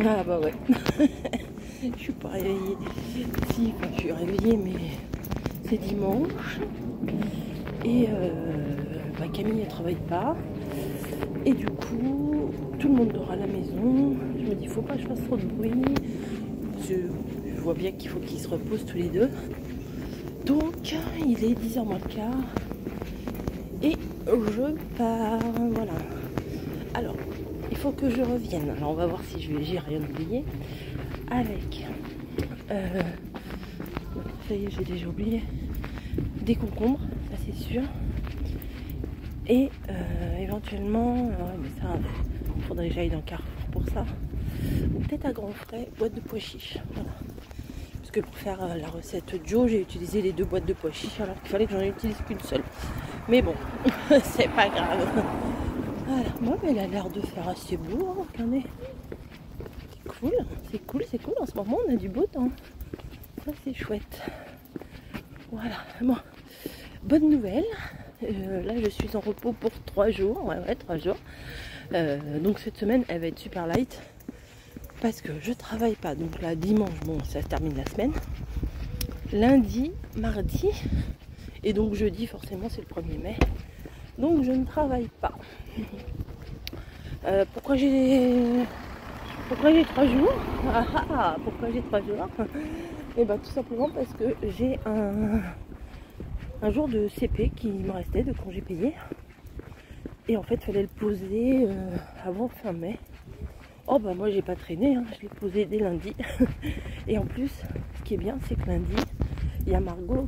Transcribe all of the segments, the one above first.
Ah bah ouais. Je suis pas réveillée. Si, enfin, je suis réveillée, mais c'est dimanche. Et Camille ne travaille pas. Et du coup, tout le monde dort à la maison. Je me dis, il faut pas que je fasse trop de bruit. Je vois bien qu'il faut qu'ils se reposent tous les deux. Donc, il est 10h moins le quart. Et je pars. Voilà. Alors, il faut que je revienne. Alors, on va voir si j'ai rien oublié. Avec... ça y est, j'ai déjà oublié. Des concombres, ça c'est sûr. Et éventuellement, mais ça, il faudrait que j'aille dans Carrefour pour ça. Ou peut-être à grands frais, boîte de pois chiches. Voilà. Parce que pour faire la recette Joe, j'ai utilisé les 2 boîtes de pois chiches alors qu'il fallait que j'en utilise qu'une seule. Mais bon, c'est pas grave. Voilà, moi, mais elle a l'air de faire assez beau, hein, regardez. C'est cool. En ce moment, on a du beau temps. Ça, c'est chouette. Voilà, bon. Bonne nouvelle. Là, je suis en repos pour 3 jours. Ouais, 3 jours. Donc, cette semaine, elle va être super light. Parce que je travaille pas. Donc, là, dimanche, bon, ça se termine la semaine. Lundi, mardi. Et donc, jeudi, forcément, c'est le 1er mai. Donc, je ne travaille pas. Pourquoi j'ai 3 jours? Pourquoi j'ai 3 jours? Et bah tout simplement parce que j'ai un jour de CP qui me restait, de congé payé. Et en fait, il fallait le poser avant fin mai. Oh bah moi j'ai pas traîné, hein. Je l'ai posé dès lundi. Et en plus, ce qui est bien, c'est que lundi, il y a Margot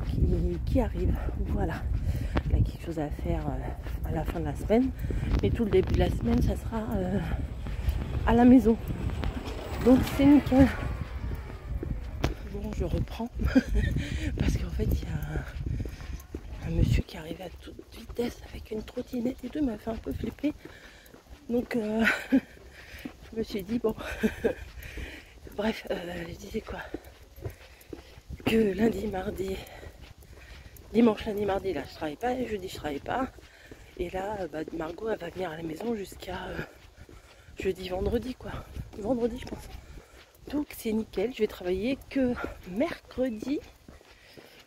qui arrive. Voilà. Elle a quelque chose à faire à la fin de la semaine. Mais tout le début de la semaine, ça sera à la maison. Donc c'est nickel. Bon, je reprends. Parce qu'en fait, il y a un monsieur qui arrivait à toute vitesse avec une trottinette et tout, m'a fait un peu flipper. Donc je me suis dit, bon. Bref, je disais quoi? Que lundi, mardi, dimanche, lundi, mardi, là je travaille pas, et jeudi je travaille pas. Et là, Margot, elle va venir à la maison jusqu'à jeudi, vendredi, quoi. Vendredi, je pense. Donc c'est nickel, je vais travailler que mercredi,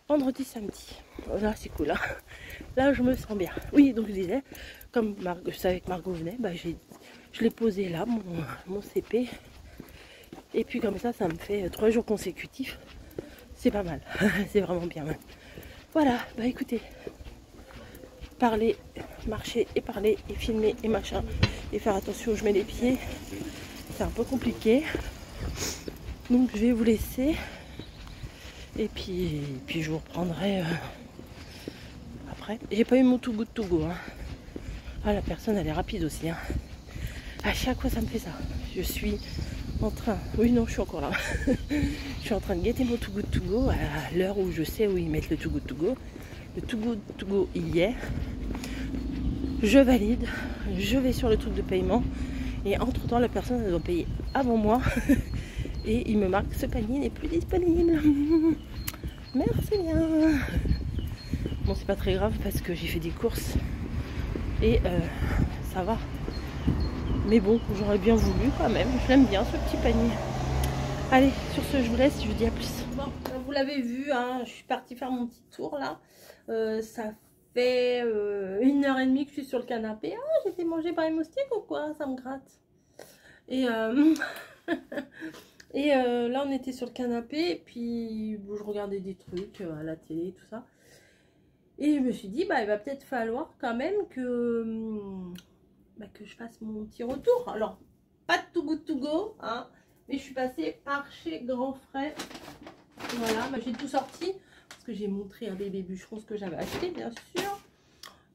vendredi, samedi. Là c'est cool, hein. Là je me sens bien. Oui, donc je disais, comme je savais que Margot venait, je l'ai posé là, mon CP. Et puis comme ça me fait 3 jours consécutifs. C'est pas mal, c'est vraiment bien. Voilà, bah écoutez, parler, marcher et parler et filmer et machin et faire attention où je mets les pieds, c'est un peu compliqué. Donc je vais vous laisser et puis je vous reprendrai après. J'ai pas eu mon Too Good To Go, hein. Ah, la personne elle est rapide aussi, hein. À chaque fois ça me fait ça. Je suis en train, oui non je suis encore là. Je suis en train de guetter mon Too Good To Go à l'heure où je sais où ils mettent le Too Good To Go. Le Too Good To Go y est. Je valide, je vais sur le truc de paiement et entre temps la personne elle doit payer avant moi. Et il me marque ce panier n'est plus disponible. Merci bien. Bon, c'est pas très grave parce que j'ai fait des courses et ça va. Mais bon, j'aurais bien voulu quand même. Je l'aime bien ce petit panier. Allez, sur ce, je vous laisse. Je vous dis à plus. Bon, vous l'avez vu, hein, je suis partie faire mon petit tour là. Ça fait 1h30 que je suis sur le canapé. Ah, j'ai été mangée par les moustiques ou quoi? Ça me gratte. Et et là on était sur le canapé et puis bon, je regardais des trucs à la télé tout ça et je me suis dit il va peut-être falloir quand même que je fasse mon petit retour. Alors pas de Too Good To Go, hein, mais je suis passée par chez Grand Frais. Voilà, j'ai tout sorti parce que j'ai montré à Bébé Bûcheron ce que j'avais acheté bien sûr.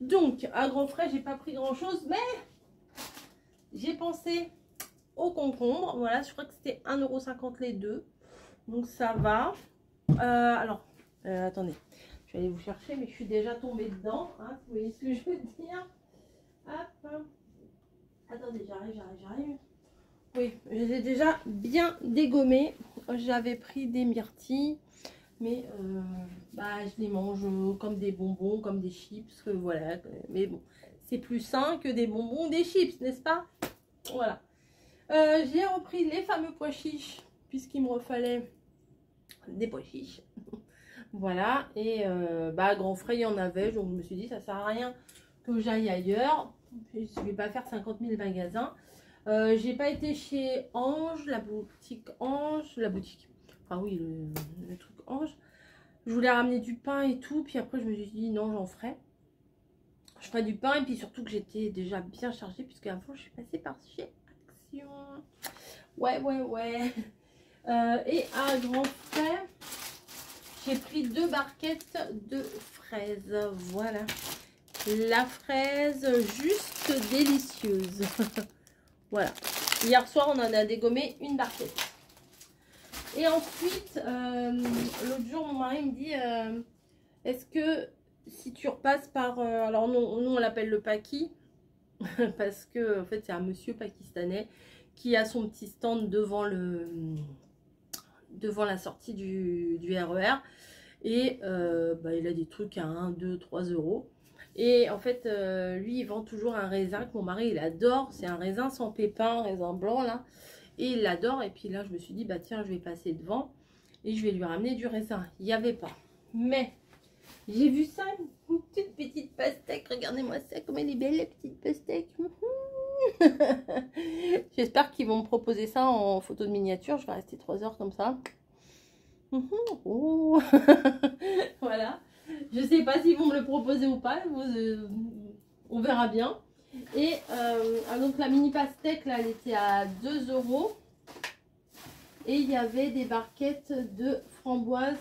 Donc à Grand Frais j'ai pas pris grand chose, mais j'ai pensé au concombre. Voilà, je crois que c'était 1,50 € les deux. Donc ça va. Alors, attendez. Je vais aller vous chercher, mais je suis déjà tombée dedans. Hein, vous voyez ce que je veux dire? Hop. Attendez, j'arrive. Oui, je les ai déjà bien dégommés. J'avais pris des myrtilles. Mais je les mange comme des bonbons, comme des chips. Voilà. Mais bon, c'est plus sain que des bonbons ou des chips, n'est-ce pas? Voilà. J'ai repris les fameux pois chiches, puisqu'il me refallait des pois chiches. Voilà, et bah grand frais il y en avait, donc je me suis dit ça sert à rien que j'aille ailleurs. Je ne vais pas faire 50 000 magasins. J'ai pas été chez Ange, la boutique Ange, la boutique, enfin oui, le truc Ange. Je voulais ramener du pain et tout, puis après je me suis dit non, j'en ferai. Je ferai du pain, et puis surtout que j'étais déjà bien chargée, puisque avant je suis passée par chez Action. Ouais. Et à grand frais, j'ai pris 2 barquettes de fraises. Voilà. La fraise juste délicieuse. Voilà. Hier soir, on en a dégommé une barquette. Et ensuite, l'autre jour, mon mari me dit est-ce que si tu repasses par... alors, nous on l'appelle le Paki. Parce que, en fait, c'est un monsieur pakistanais qui a son petit stand devant la sortie du RER. Et bah, il a des trucs à 1, 2, 3 euros. Et en fait, lui, il vend toujours un raisin que mon mari, il adore. C'est un raisin sans pépins, un raisin blanc, là. Et il l'adore. Et puis là, je me suis dit, bah tiens, je vais passer devant. Et je vais lui ramener du raisin. Il n'y avait pas. Mais, j'ai vu ça, une toute petite pastèque. Regardez-moi ça, comme elle est belle, la petite pastèque. J'espère qu'ils vont me proposer ça en photo de miniature. Je vais rester 3 heures comme ça. Oh. Voilà. Je sais pas s'ils vont me le proposer ou pas. On verra bien. Et donc la mini pastèque là, elle était à 2 euros. Et il y avait des barquettes de framboises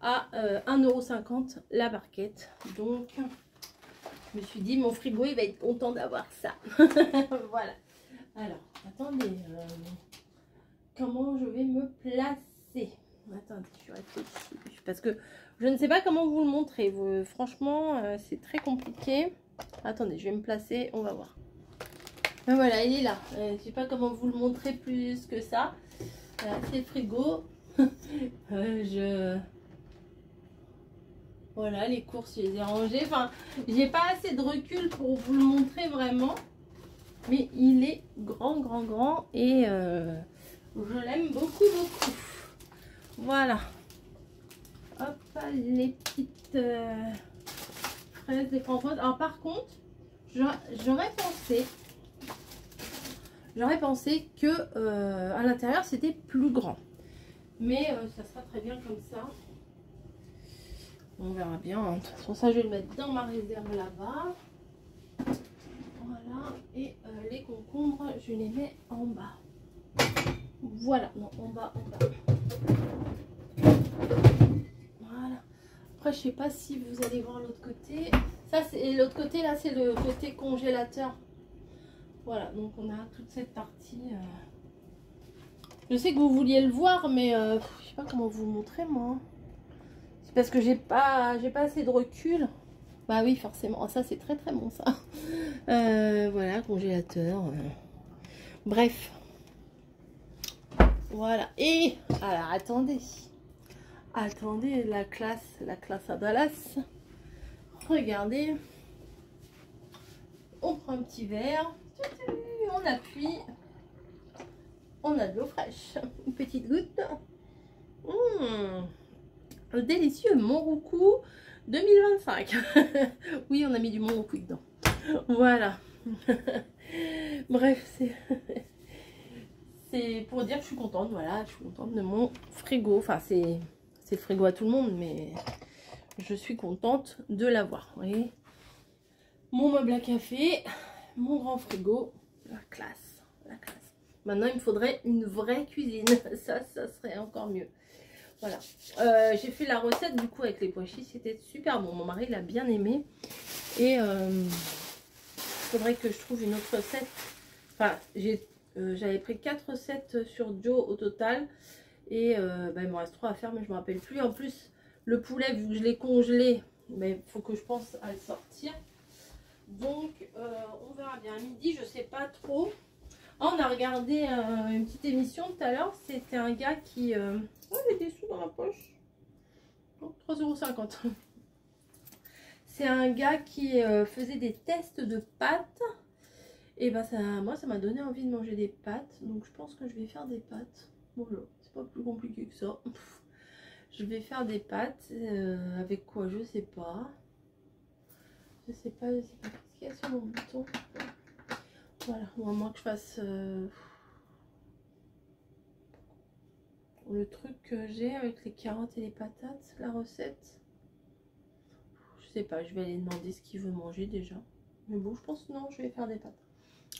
à 1,50 € la barquette. Donc je me suis dit mon frigo il va être content d'avoir ça. Voilà. Alors attendez, comment je vais me placer? Attendez, je réfléchis. Parce que je ne sais pas comment vous le montrer. Franchement, c'est très compliqué. Attendez, je vais me placer. On va voir. Ben voilà, il est là. Je ne sais pas comment vous le montrer plus que ça. Voilà, c'est le frigo. Voilà, les courses, je les ai rangées. Enfin, j'ai pas assez de recul pour vous le montrer vraiment. Mais il est grand. Et je l'aime beaucoup. Voilà. Hop, les petites fraises, les framboises. Alors par contre, j'aurais pensé que à l'intérieur c'était plus grand. Mais ça sera très bien comme ça. On verra bien. De toute façon, ça je vais le mettre dans ma réserve là-bas. Voilà. Et les concombres, je les mets en bas. Voilà. Non, en bas. Voilà. Après, je sais pas si vous allez voir l'autre côté. Ça, c'est l'autre côté, là, c'est le côté congélateur. Voilà, donc on a toute cette partie. Je sais que vous vouliez le voir, mais je sais pas comment vous le montrer, moi. C'est parce que j'ai pas assez de recul. Bah oui, forcément. Ça, c'est très bon, ça. Voilà, congélateur. Bref. Voilà. Et alors, attendez, la classe à Dallas. Regardez, on prend un petit verre, on appuie, on a de l'eau fraîche, une petite goutte. Délicieux Monroucou 2025. Oui, on a mis du Monroucou dedans. Voilà. Bref, c'est pour dire que je suis contente. Voilà, je suis contente de mon frigo. Enfin, c'est le frigo à tout le monde, mais je suis contente de l'avoir. Vous voyez, mon meuble à café, mon grand frigo, la classe. Maintenant, il me faudrait une vraie cuisine. Ça serait encore mieux. Voilà. J'ai fait la recette du coup avec les pois chiches. C'était super bon. Mon mari l'a bien aimé. Et il faudrait que je trouve une autre recette. Enfin, j'avais pris 4 recettes sur Joe au total. Et bah, il me reste 3 à faire, mais je ne me rappelle plus. En plus, le poulet, vu que je l'ai congelé, il faut que je pense à le sortir. Donc, on verra bien. À midi, je ne sais pas trop. On a regardé une petite émission tout à l'heure. C'était un gars qui... Oh, il y a des sous dans la poche. Oh, 3,50 €. C'est un gars qui faisait des tests de pâtes. Et bah moi ça m'a donné envie de manger des pâtes, donc je pense que je vais faire des pâtes. Voilà, c'est pas plus compliqué que ça. Je vais faire des pâtes, avec quoi je sais pas. Je sais pas qu'est-ce qu'il y a sur mon bouton. Voilà, ou à moins que je fasse le truc que j'ai avec les carottes et les patates, la recette. Je sais pas, je vais aller demander ce qu'il veut manger déjà. Mais bon, je pense que non, je vais faire des pâtes.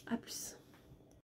A plus.